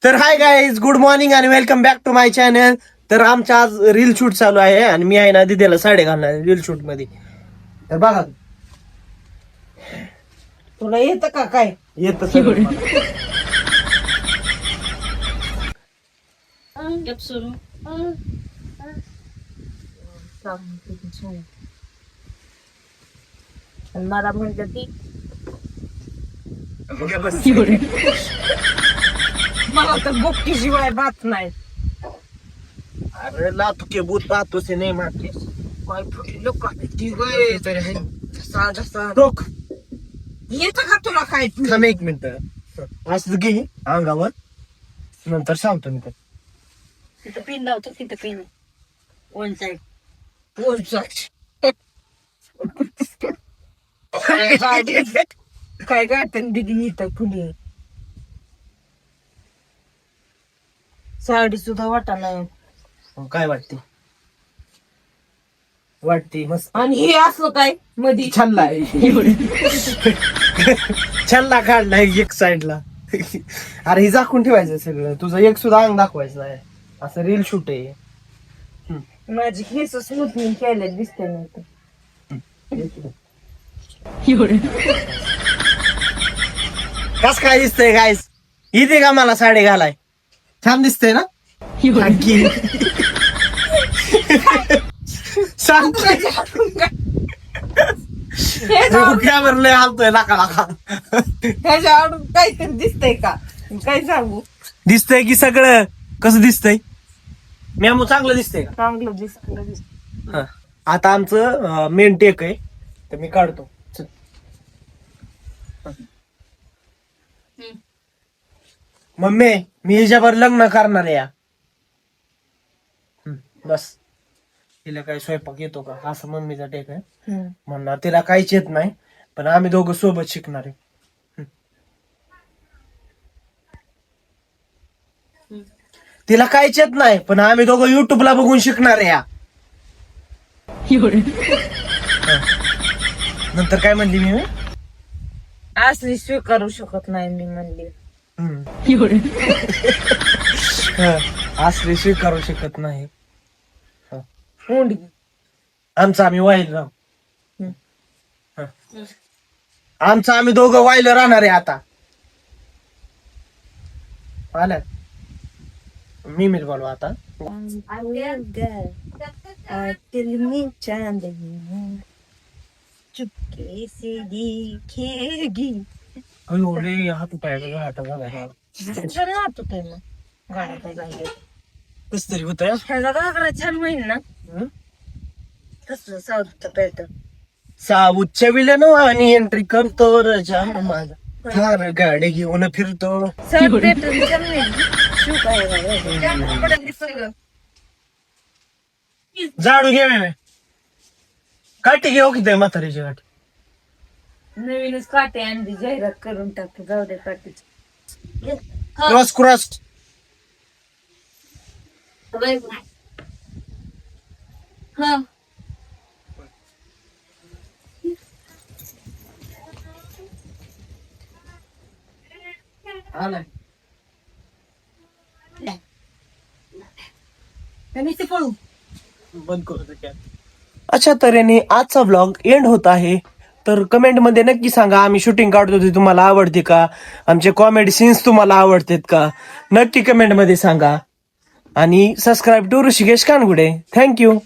तर hi guys, good morning आणि welcome back to my channel. तर आमच्या आज रील शूट चालू आहे आणि मी आहे ना दिदीला साडे घालणार रील शूट मध्ये. तर बघा तुला येतं का काय? येत आणि मला म्हणलं ती मला तर बोक्की शिवाय बात नाही. अरे लातू के बूत पाहतो से नाही मारते काय फुटली लोक ती वय साधा रोख. येतं का तुला काय? थांब एक मिनिट, असं घे अंगावर, नंतर सांगतो मी. तिथं पिन लावतो, तिथं पिन वन साईड काय गाठन दिली इथं फुली साडी सुद्धा वाटायला. काय वाटते मस्त. आणि हे असलं काय मधी छल्ला छल्ला काढलाय एक साइडला. अरे हे झाकून ठेवायचं सगळं, तुझं एक सुद्धा अंग दाखवायचं नाही. असं रील शूट आहे. माझी केस स्मूथनिंग केलेली दिसते नंतर. कस काय दिसतंय गायस? इथे का मला साडी घालाय? छान दिसतंय ना? आणखी सांग कॅमेरा लय हालतोय लाका. त्याच्यावरून काहीतरी दिसतंय का? काय सांगू? दिसतंय की सगळं. कसं दिसतंय? मॅमू चांगलं दिसतंय का? चांगलं दिसतं. हा. आता आमचं मेन टेक आहे, तर मी काढतो. चल. मम्मी, मी हिच्यावर लग्न करणार आहे या. बस. तिला काही स्वयंपाक येतो का असं मम्मीचा टेक आहे. म्हणणार तिला काहीच येत नाही, पण आम्ही दोघं सोबत शिकणार आहे. तिला काहीच येत नाही, पण आम्ही दोघं युट्यूबला बघून शिकणार आहे या. नंतर काय म्हणली मी? असली स्वीकारू शकत नाही मी म्हणली. असली स्वीकारू शकत नाही. हुंडी आमचं आम्ही वाईल राहू. आमचं आम्ही दोघं वाईल राहणार आहे आता. आल्या मी बोलू आता. चुपके से दिखेगी. हात पाय हात बघायला कस तरी होत. ह्याचा घागरा छान होईल ना तसं साऊथचं पॅटर्न. साऊथच्या विलन आणि एंट्री करतो रजा माझा, थार गाडी घेऊन फिरतो. साऊथ पॅटर्न छान होईल. शिव काय झाडू घे मी काठी घेऊ किती म्हातारीची काठी. नवीनच काटे आणली, जाहिरात करून टाकते. जाऊ दे काटेच. क्रॉस हा आलाय. पळू बंद करू. अशा तऱ्हेने आजचा व्लॉग एंड होत आहे. तर कमेंट मध्ये नक्की सांगा, आम्ही शूटिंग काढतो ती तुम्हाला आवडते का, आमचे कॉमेडी सीन्स तुम्हाला आवडतात का, नक्की कमेंट मध्ये सांगा. आणि सबस्क्राईब टू ऋषिकेश कानगुडे. थँक्यू.